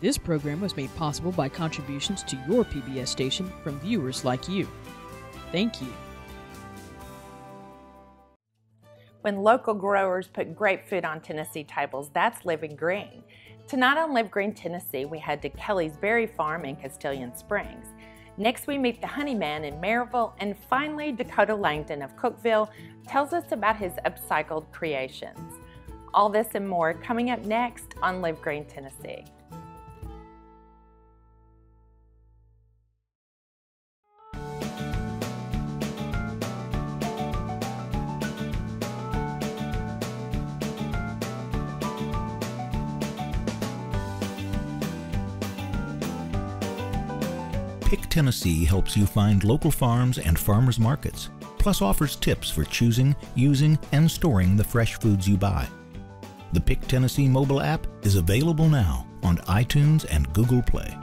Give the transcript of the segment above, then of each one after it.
This program was made possible by contributions to your PBS station from viewers like you. Thank you. When local growers put great food on Tennessee tables, that's living green. Tonight on Live Green Tennessee, we head to Kelley's Berry Farm in Castalian Springs. Next, we meet the Honeyman in Maryville, and finally, Dakota Langdon of Cookeville tells us about his upcycled creations. All this and more coming up next on Live Green Tennessee. Pick Tennessee helps you find local farms and farmers markets, plus offers tips for choosing, using, and storing the fresh foods you buy. The Pick Tennessee mobile app is available now on iTunes and Google Play.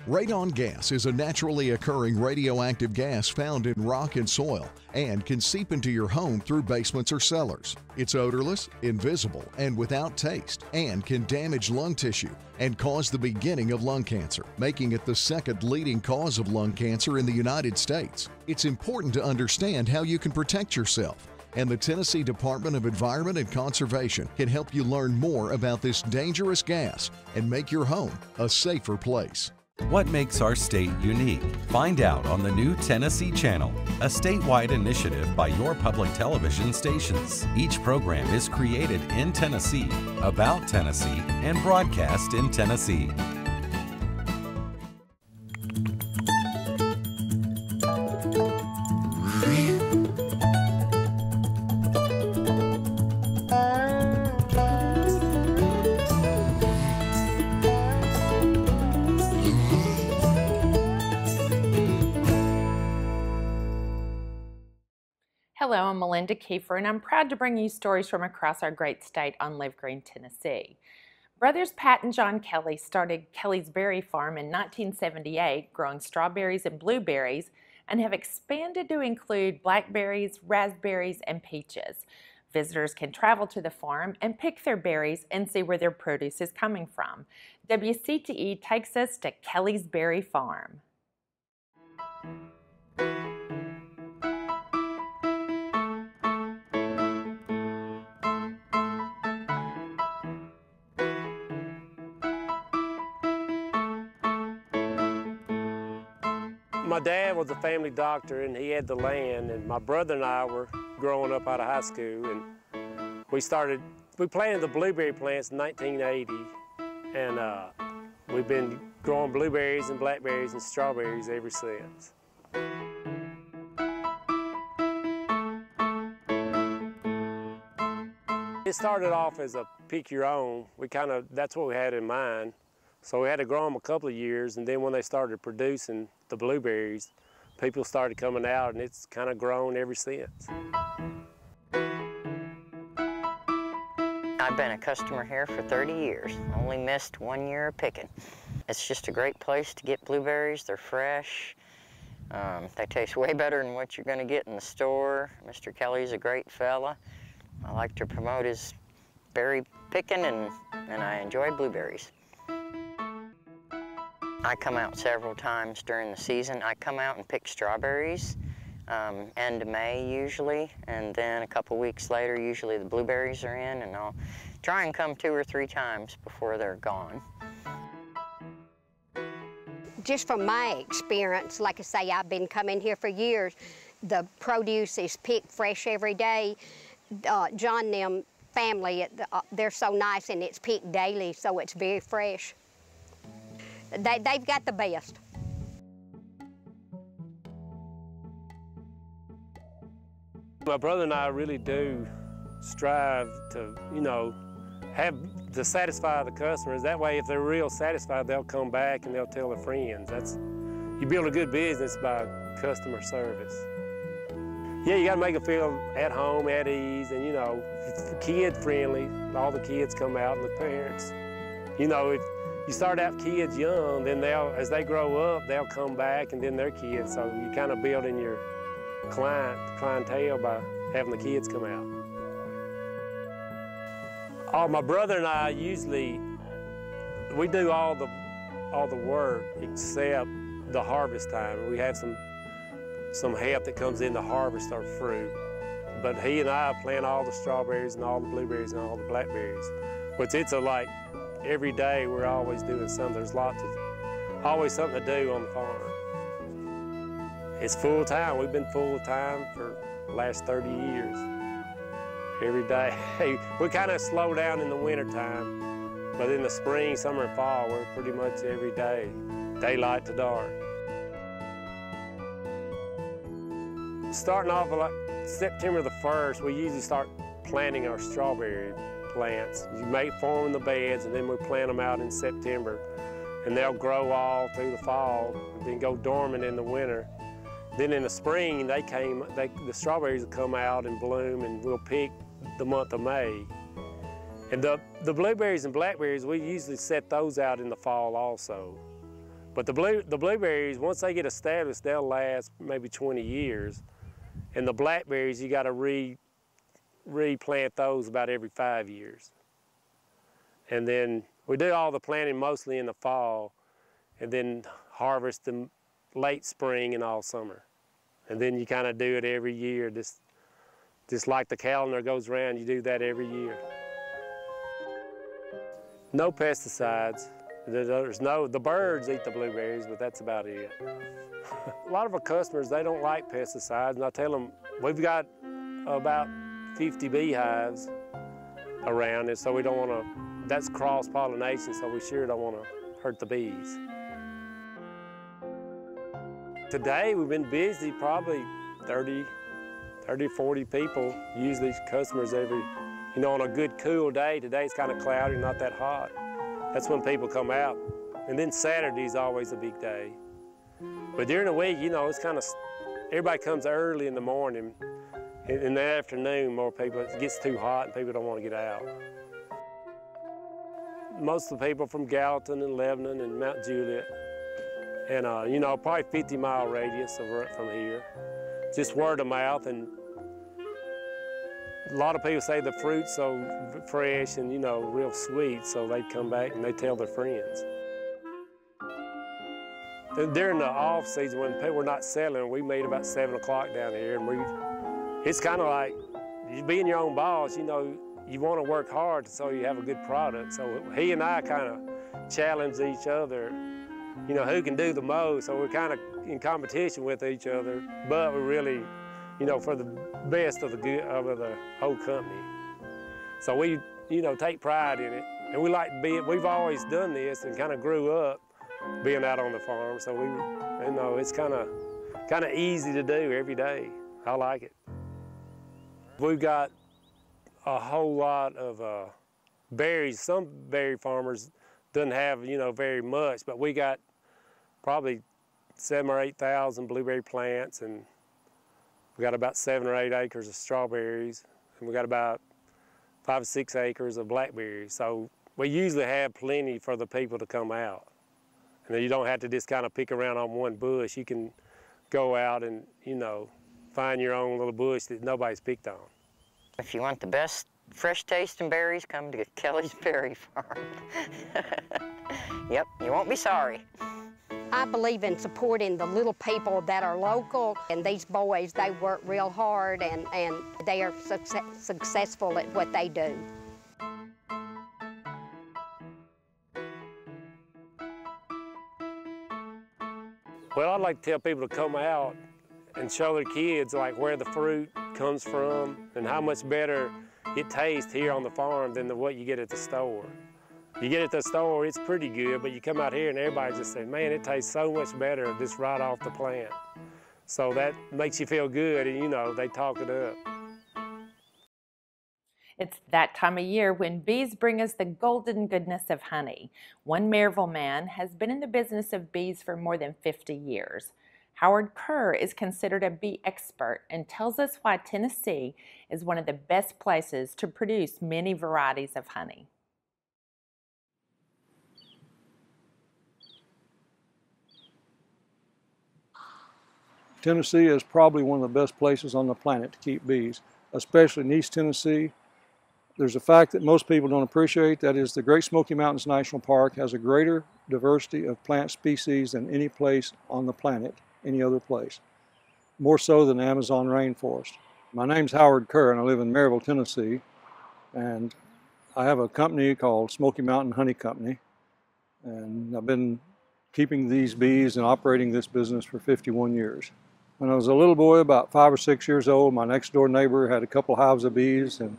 Radon gas is a naturally occurring radioactive gas found in rock and soil and can seep into your home through basements or cellars. It's odorless, invisible, and without taste, and can damage lung tissue and cause the beginning of lung cancer, making it the second leading cause of lung cancer in the United States. It's important to understand how you can protect yourself, and the Tennessee Department of Environment and Conservation can help you learn more about this dangerous gas and make your home a safer place. What makes our state unique? Find out on the new Tennessee Channel, a statewide initiative by your public television stations. Each program is created in Tennessee, about Tennessee, and broadcast in Tennessee. Hello, I'm Melinda Kiefer, and I'm proud to bring you stories from across our great state on Live Green Tennessee. Brothers Pat and John Kelley started Kelley's Berry Farm in 1978, growing strawberries and blueberries, and have expanded to include blackberries, raspberries, and peaches. Visitors can travel to the farm and pick their berries and see where their produce is coming from. WCTE takes us to Kelley's Berry Farm. My dad was a family doctor and he had the land, and my brother and I were growing up out of high school, and we planted the blueberry plants in 1980, and we've been growing blueberries and blackberries and strawberries ever since. It started off as a pick your own. That's what we had in mind. So we had to grow them a couple of years, and then when they started producing the blueberries, people started coming out, and it's kind of grown ever since. I've been a customer here for 30 years. Only missed 1 year of picking. It's just a great place to get blueberries. They're fresh. They taste way better than what you're going to get in the store. Mr. Kelley's a great fella. I like to promote his berry picking, and I enjoy blueberries. I come out several times during the season. I come out and pick strawberries, end of May usually, and then a couple weeks later, usually the blueberries are in, and I'll try and come 2 or 3 times before they're gone. Just from my experience, like I say, I've been coming here for years. The produce is picked fresh every day. John and them family, they're so nice, and it's picked daily, so it's very fresh. They've got the best. My brother and I really do strive to, to satisfy the customers. That way, if they're real satisfied, they'll come back and they'll tell their friends. You build a good business by customer service. Yeah, you gotta make them feel at home, at ease, and kid friendly. All the kids come out and the parents. If you start out kids young, then as they grow up, they'll come back, and then their kids. So you kind of building your clientele by having the kids come out. Oh, my brother and I usually, we do all the work except the harvest time. We have some help that comes in to harvest our fruit. But he and I plant all the strawberries and all the blueberries and all the blackberries. Which it's like every day we're always doing something. There's always something to do on the farm. It's full time. We've been full time for the last 30 years. Every day. We kind of slow down in the winter time, but in the spring, summer, and fall, we're pretty much every day, daylight to dark. Starting off like September the 1st, we usually start planting our strawberry plants. You form the beds, and then we plant them out in September, and they'll grow all through the fall, and then go dormant in the winter. Then in the spring, the strawberries will come out and bloom, and we'll pick the month of May. And the blueberries and blackberries, we usually set those out in the fall also. But the blueberries, once they get established, they'll last maybe 20 years. And the blackberries, you got to replant those about every 5 years. And then we do all the planting mostly in the fall, and then harvest them late spring and all summer. And then you kind of do it every year. Just like the calendar goes around, you do that every year. No pesticides. The birds eat the blueberries, but that's about it. A lot of our customers, they don't like pesticides, and I tell them, we've got about 50 beehives around, and so we don't want to, that's cross-pollination, so we sure don't want to hurt the bees. Today, we've been busy, probably 30, 40 people, usually customers on a good cool day. Today it's kind of cloudy, not that hot. That's when people come out. And then Saturday's always a big day. But during the week, it's kind of, everybody comes early in the morning. In the afternoon, more people, it gets too hot and people don't want to get out. Most of the people from Gallatin and Lebanon and Mount Juliet, and probably 50-mile radius from here. Just word of mouth, and a lot of people say the fruit's so fresh and, real sweet, so they come back and they tell their friends. And during the off season, when people were not selling, we meet about 7 o'clock down here, and it's kind of like, you being your own boss, you want to work hard so you have a good product. So he and I kind of challenge each other, who can do the most. So we're kind of in competition with each other, but we're really, for the best of the whole company. So we, take pride in it, and we like to be. We've always done this and kind of grew up being out on the farm. So it's kind of easy to do every day. I like it. We've got a whole lot of berries. Some berry farmers doesn't have, very much, but we got probably 7,000 or 8,000 blueberry plants, and we got about 7 or 8 acres of strawberries, and we got about 5 or 6 acres of blackberries. So we usually have plenty for the people to come out. And you don't have to just kind of pick around on one bush. You can go out and, find your own little bush that nobody's picked on. If you want the best fresh tasting berries, come to Kelley's Berry Farm. Yep, you won't be sorry. I believe in supporting the little people that are local, and these boys, they work real hard, and they are successful at what they do. Well, I'd like to tell people to come out and show their kids where the fruit comes from and how much better it tastes here on the farm than what you get at the store. You get it at the store, it's pretty good, but you come out here and everybody just says, man, it tastes so much better just right off the plant. So that makes you feel good, and they talk it up. It's that time of year when bees bring us the golden goodness of honey. One Maryville man has been in the business of bees for more than 50 years. Howard Kerr is considered a bee expert and tells us why Tennessee is one of the best places to produce many varieties of honey. Tennessee is probably one of the best places on the planet to keep bees, especially in East Tennessee. There's a fact that most people don't appreciate, that is the Great Smoky Mountains National Park has a greater diversity of plant species than any place on the planet, any other place, more so than the Amazon rainforest. My name's Howard Kerr and I live in Maryville, Tennessee, and I have a company called Smoky Mountain Honey Company, and I've been keeping these bees and operating this business for 51 years. When I was a little boy, about 5 or 6 years old, my next door neighbor had a couple hives of bees, and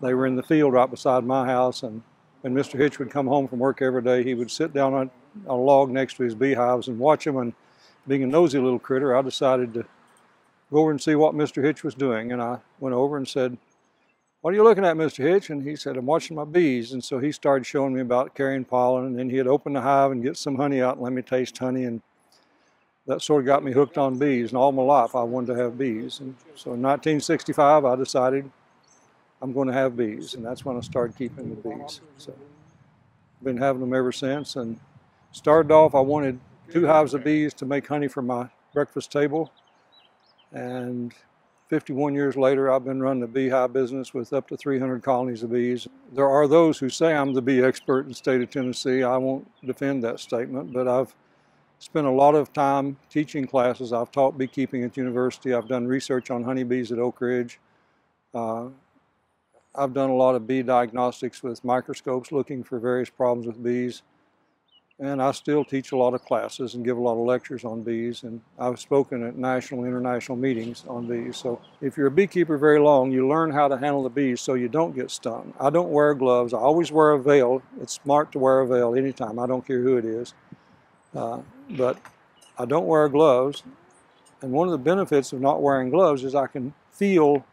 they were in the field right beside my house. And when Mr. Hitch would come home from work every day, he would sit down on a log next to his beehives and watch them. And being a nosy little critter, I decided to go over and see what Mr. Hitch was doing. And I went over and said, "What are you looking at, Mr. Hitch?" And he said, "I'm watching my bees." And so he started showing me about carrying pollen, and then he'd open the hive and get some honey out and let me taste honey. And that sort of got me hooked on bees. And all my life I wanted to have bees. And so in 1965 I decided I'm going to have bees, and that's when I started keeping the bees. So I've been having them ever since. And started off, I wanted 2 hives of bees to make honey for my breakfast table. And 51 years later, I've been running a beehive business with up to 300 colonies of bees. There are those who say I'm the bee expert in the state of Tennessee. I won't defend that statement, but I've spent a lot of time teaching classes. I've taught beekeeping at university. I've done research on honeybees at Oak Ridge. I've done a lot of bee diagnostics with microscopes looking for various problems with bees. And I still teach a lot of classes and give a lot of lectures on bees. And I've spoken at national and international meetings on bees. So if you're a beekeeper very long, you learn how to handle the bees so you don't get stung. I don't wear gloves. I always wear a veil. It's smart to wear a veil anytime. I don't care who it is. But I don't wear gloves. And one of the benefits of not wearing gloves is I can feel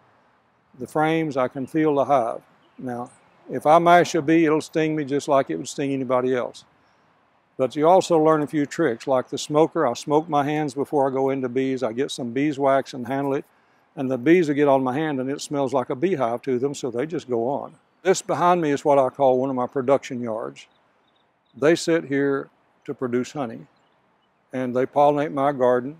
the frames, I can feel the hive. Now, if I mash a bee, it'll sting me just like it would sting anybody else. But you also learn a few tricks, like the smoker. I smoke my hands before I go into bees. I get some beeswax and handle it, and the bees will get on my hand and it smells like a beehive to them, so they just go on. This behind me is what I call one of my production yards. They sit here to produce honey, and they pollinate my garden.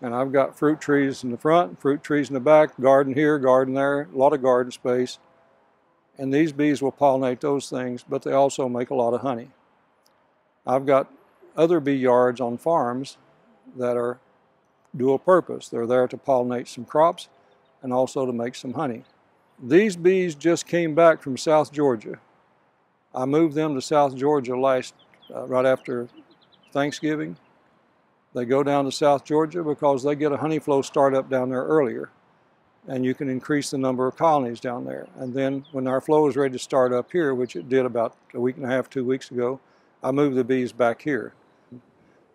And I've got fruit trees in the front, fruit trees in the back, garden here, garden there, a lot of garden space. And these bees will pollinate those things, but they also make a lot of honey. I've got other bee yards on farms that are dual purpose. They're there to pollinate some crops and also to make some honey. These bees just came back from South Georgia. I moved them to South Georgia right after Thanksgiving. They go down to South Georgia because they get a honey flow startup down there earlier, and you can increase the number of colonies down there. And then when our flow is ready to start up here, which it did about a week and a half, 2 weeks ago, I moved the bees back here.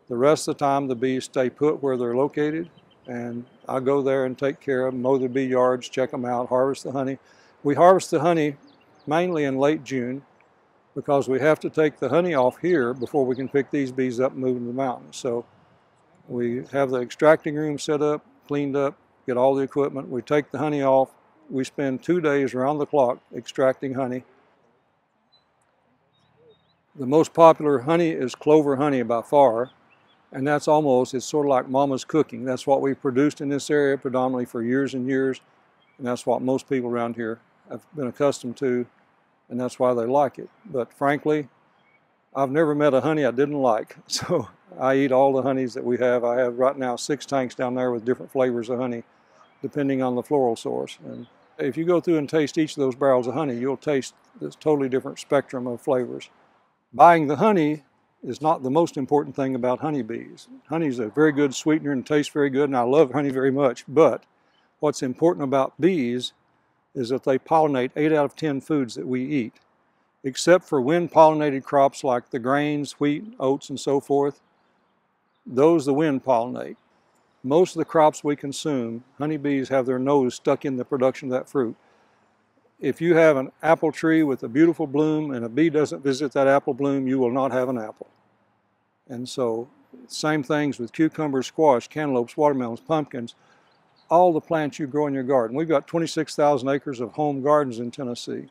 The rest of the time the bees stay put where they're located, and I go there and take care of them, mow the bee yards, check them out, harvest the honey. We harvest the honey mainly in late June because we have to take the honey off here before we can pick these bees up and move them to the mountains. So we have the extracting room set up, cleaned up, get all the equipment. We take the honey off. We spend 2 days around the clock extracting honey. The most popular honey is clover honey by far, and it's sort of like mama's cooking. That's what we've produced in this area predominantly for years and years, and that's what most people around here have been accustomed to, and that's why they like it. But frankly, I've never met a honey I didn't like, so I eat all the honeys that we have. I have right now 6 tanks down there with different flavors of honey, depending on the floral source. And if you go through and taste each of those barrels of honey, you'll taste this totally different spectrum of flavors. Buying the honey is not the most important thing about honeybees. Honey is a very good sweetener and tastes very good, and I love honey very much. But what's important about bees is that they pollinate 8 out of 10 foods that we eat. Except for wind-pollinated crops like the grains, wheat, oats, and so forth, those the wind pollinate. Most of the crops we consume, honeybees have their nose stuck in the production of that fruit. If you have an apple tree with a beautiful bloom and a bee doesn't visit that apple bloom, you will not have an apple. And so, same things with cucumbers, squash, cantaloupes, watermelons, pumpkins, all the plants you grow in your garden. We've got 26,000 acres of home gardens in Tennessee.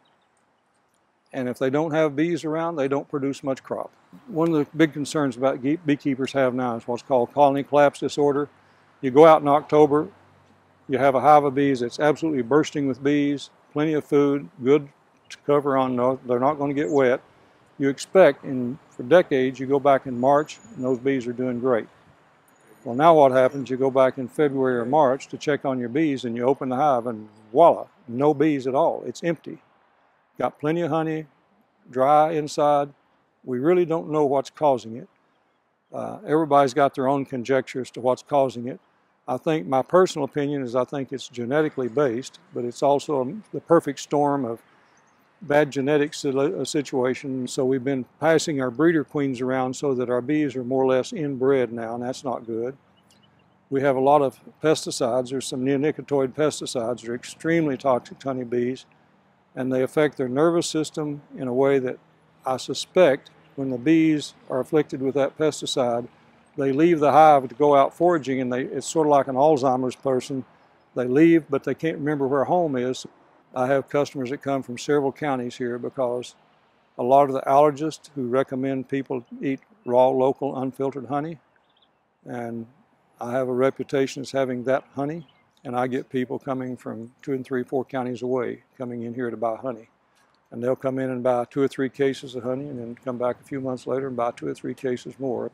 And if they don't have bees around, they don't produce much crop. One of the big concerns about beekeepers have now is what's called colony collapse disorder. You go out in October, you have a hive of bees that's absolutely bursting with bees, plenty of food, good cover on, they're not going to get wet. You expect, for decades, you go back in March and those bees are doing great. Well, now what happens, you go back in February or March to check on your bees and you open the hive and voila, no bees at all. It's empty. Got plenty of honey, dry inside. We really don't know what's causing it. Everybody's got their own conjecture as to what's causing it. I think my personal opinion is I think it's genetically based, but it's also the perfect storm of bad genetic situation. So we've been passing our breeder queens around so that our bees are more or less inbred now, and that's not good. We have a lot of pesticides. There's some neonicotinoid pesticides that are extremely toxic to honeybees, and they affect their nervous system in a way that I suspect when the bees are afflicted with that pesticide, they leave the hive to go out foraging, and it's sort of like an Alzheimer's person. They leave, but they can't remember where home is. I have customers that come from several counties here because a lot of the allergists who recommend people eat raw, local, unfiltered honey, and I have a reputation as having that honey, and I get people coming from 2 and 3, 4 counties away coming in here to buy honey. And they'll come in and buy 2 or 3 cases of honey and then come back a few months later and buy 2 or 3 cases more.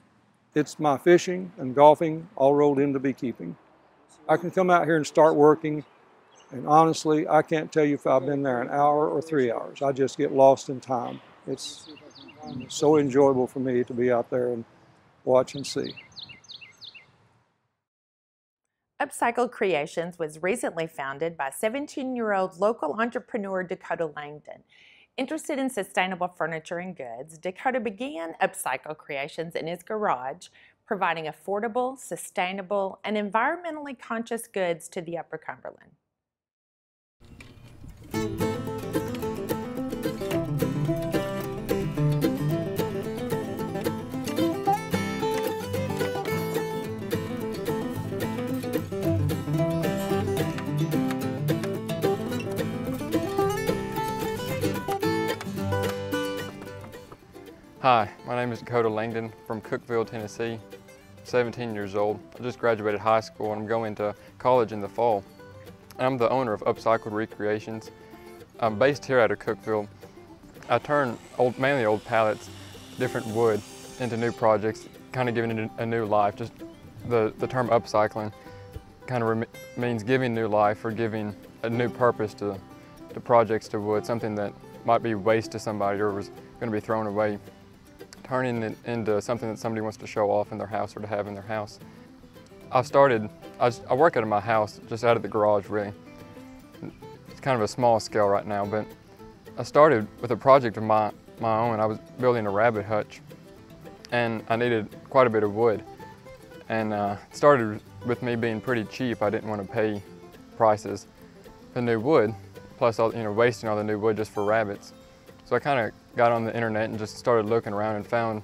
It's my fishing and golfing all rolled into beekeeping. I can come out here and start working, and honestly, I can't tell you if I've been there an hour or 3 hours. I just get lost in time. It's so enjoyable for me to be out there and watch and see. Upcycle Creations was recently founded by 17-year-old local entrepreneur Dakota Langdon. Interested in sustainable furniture and goods, Dakota began Upcycle Creations in his garage, providing affordable, sustainable, and environmentally conscious goods to the Upper Cumberland. Hi, my name is Dakota Langdon from Cookeville, Tennessee. I'm 17 years old. I just graduated high school and I'm going to college in the fall. I'm the owner of Upcycled Recreations. I'm based here out of Cookeville. I turn mainly old pallets, different wood, into new projects, kind of giving it a new life. Just the term upcycling kind of means giving new life or giving a new purpose to projects, to wood, something that might be waste to somebody or was going to be thrown away. Turning it into something that somebody wants to show off in their house or to have in their house. I work out of my house, just out of the garage really. It's kind of a small scale right now, but I started with a project of my own. I was building a rabbit hutch and I needed quite a bit of wood. And it started with me being pretty cheap. I didn't want to pay prices for new wood, plus wasting all the new wood just for rabbits. So I kind of got on the internet and just started looking around and found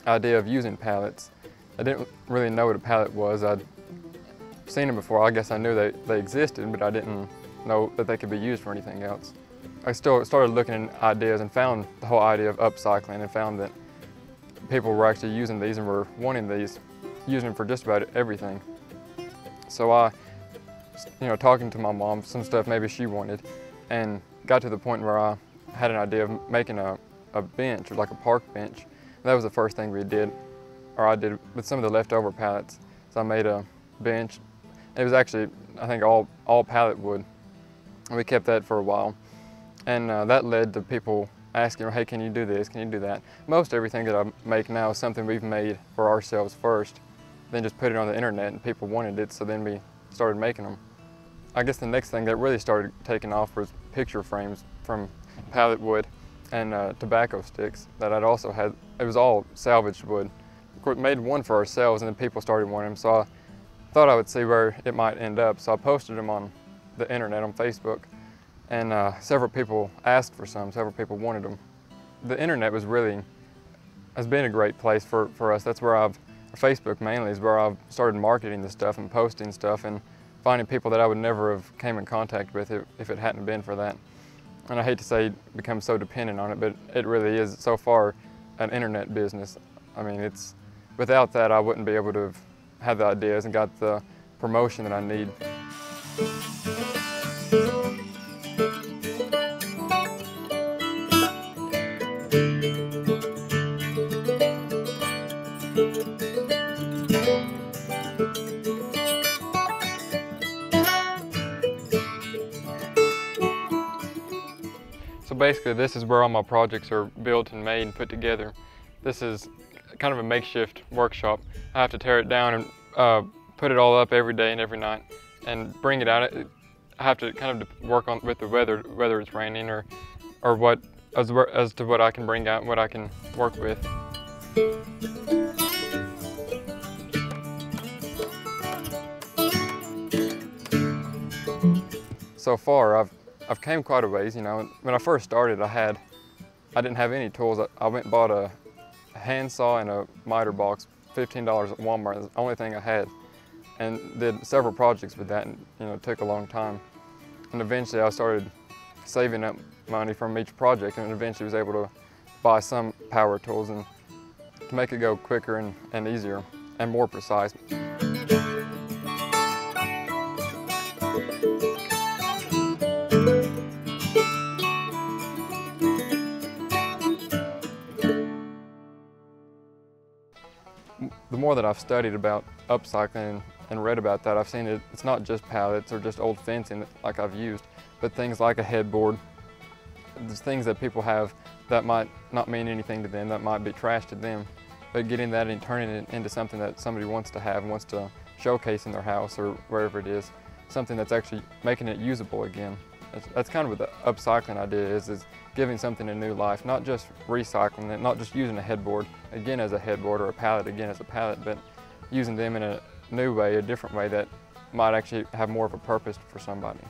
the idea of using pallets. I didn't really know what a pallet was. I'd seen them before. I guess I knew they existed, but I didn't know that they could be used for anything else. I still started looking at ideas and found the whole idea of upcycling and found that people were actually using these and were wanting these, using them for just about everything. So I, talking to my mom, some stuff maybe she wanted, and got to the point where I had an idea of making a bench, or like a park bench. That was the first thing we did, or I did with some of the leftover pallets. So I made a bench. It was actually, I think, all pallet wood. And we kept that for a while. And that led to people asking, hey, can you do this, can you do that? Most everything that I make now is something we've made for ourselves first, then just put it on the internet and people wanted it, so then we started making them. I guess the next thing that really started taking off was picture frames from pallet wood and tobacco sticks that I'd also had. It was all salvaged wood. Of course, made one for ourselves and then people started wanting them, so I thought I would see where it might end up. So I posted them on the internet, on Facebook, and several people asked for some, several people wanted them. The internet has been a great place for us. That's where Facebook mainly is where I've started marketing the stuff and posting stuff and finding people that I would never have came in contact with if it hadn't been for that. And I hate to say become so dependent on it, but it really is so far an internet business. I mean, without that I wouldn't be able to have had the ideas and got the promotion that I need. basically this is where all my projects are built and made and put together. This is kind of a makeshift workshop. I have to tear it down and put it all up every day and every night and bring it out. I have to kind of work on with the weather, whether it's raining or what, as to what I can bring out and what I can work with. So far, I've came quite a ways. You know, when I first started, I didn't have any tools. I went and bought a hand saw and a miter box, $15 at Walmart. That's the only thing I had, and did several projects with that. And you know, it took a long time. And eventually, I started saving up money from each project, and eventually was able to buy some power tools and to make it go quicker and easier and more precise. The more that I've studied about upcycling and read about that, I've seen it's not just pallets or just old fencing like I've used, but things like a headboard. There's things that people have that might not mean anything to them, that might be trash to them, but getting that and turning it into something that somebody wants to have, wants to showcase in their house or wherever it is, something that's actually making it usable again. That's kind of what the upcycling idea is giving something a new life, not just recycling it, not just using a headboard again as a headboard or a pallet again as a pallet, but using them in a new way, a different way that might actually have more of a purpose for somebody.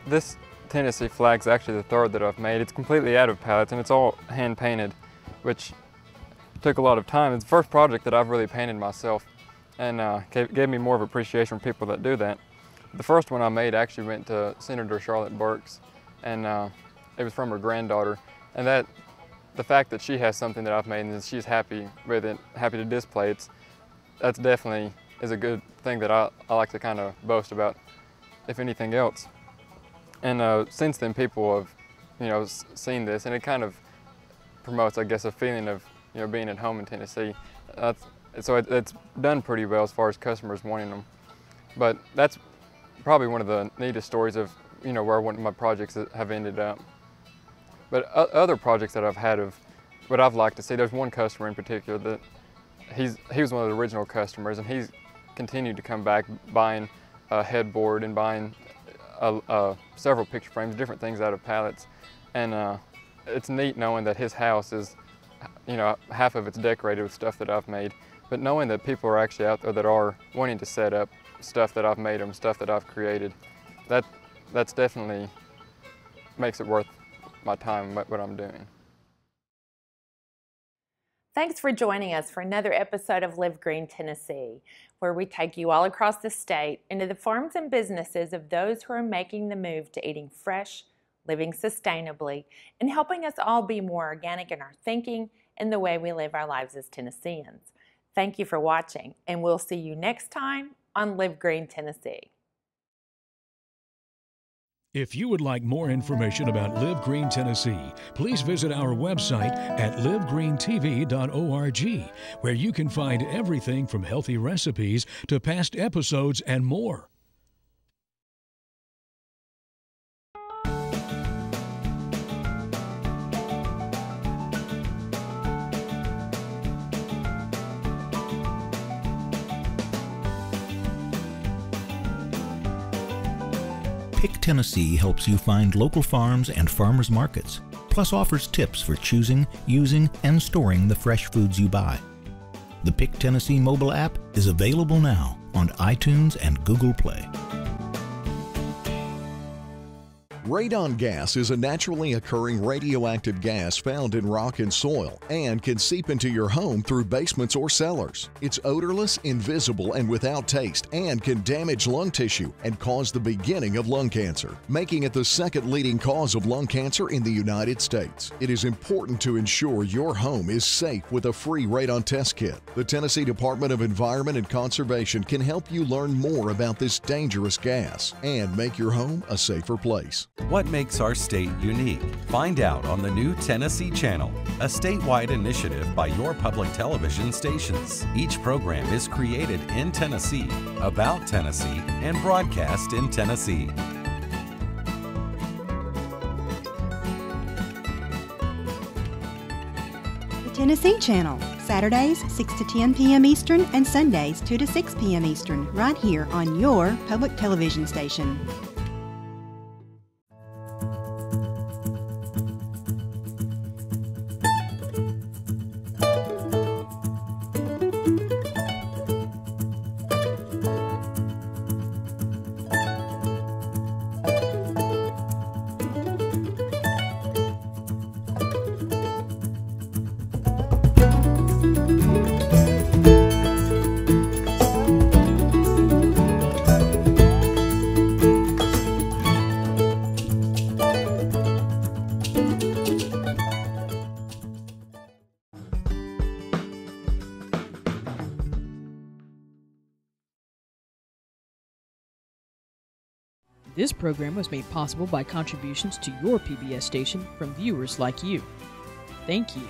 This Tennessee flag is actually the third that I've made. It's completely out of pallets and it's all hand painted, which took a lot of time. It's the first project that I've really painted myself, and gave me more of appreciation from people that do that. The first one I made actually went to Senator Charlotte Burks, and it was from her granddaughter. And the fact that she has something that I've made and she's happy with it, happy to display it, that's definitely is a good thing that I like to kind of boast about, if anything else. And since then, people have, you know, seen this, and it kind of promotes, I guess, a feeling of, you know, being at home in Tennessee. So it's done pretty well as far as customers wanting them. But that's probably one of the neatest stories of, you know, where one of my projects have ended up. But other projects that I've had of what I've liked to see, there's one customer in particular that he was one of the original customers, and he's continued to come back buying a headboard and buying several picture frames, different things out of pallets. And it's neat knowing that his house is, you know, half of it's decorated with stuff that I've made, but knowing that people are actually out there that are wanting to set up stuff that I've made them, stuff that I've created, that's definitely makes it worth my time, what I'm doing. Thanks for joining us for another episode of Live Green Tennessee, where we take you all across the state into the farms and businesses of those who are making the move to eating fresh, living sustainably, and helping us all be more organic in our thinking and the way we live our lives as Tennesseans. Thank you for watching, and we'll see you next time on Live Green Tennessee. If you would like more information about Live Green Tennessee, please visit our website at livegreentv.org, where you can find everything from healthy recipes to past episodes and more. Pick Tennessee helps you find local farms and farmers markets, plus offers tips for choosing, using, and storing the fresh foods you buy. The Pick Tennessee mobile app is available now on iTunes and Google Play. Radon gas is a naturally occurring radioactive gas found in rock and soil and can seep into your home through basements or cellars. It's odorless, invisible, and without taste, and can damage lung tissue and cause the beginning of lung cancer, making it the second leading cause of lung cancer in the United States. It is important to ensure your home is safe with a free radon test kit. The Tennessee Department of Environment and Conservation can help you learn more about this dangerous gas and make your home a safer place. What makes our state unique? Find out on the new Tennessee Channel, a statewide initiative by your public television stations. Each program is created in Tennessee, about Tennessee, and broadcast in Tennessee. The Tennessee Channel, Saturdays 6 to 10 p.m. Eastern and Sundays 2 to 6 p.m. Eastern, right here on your public television station. This program was made possible by contributions to your PBS station from viewers like you. Thank you.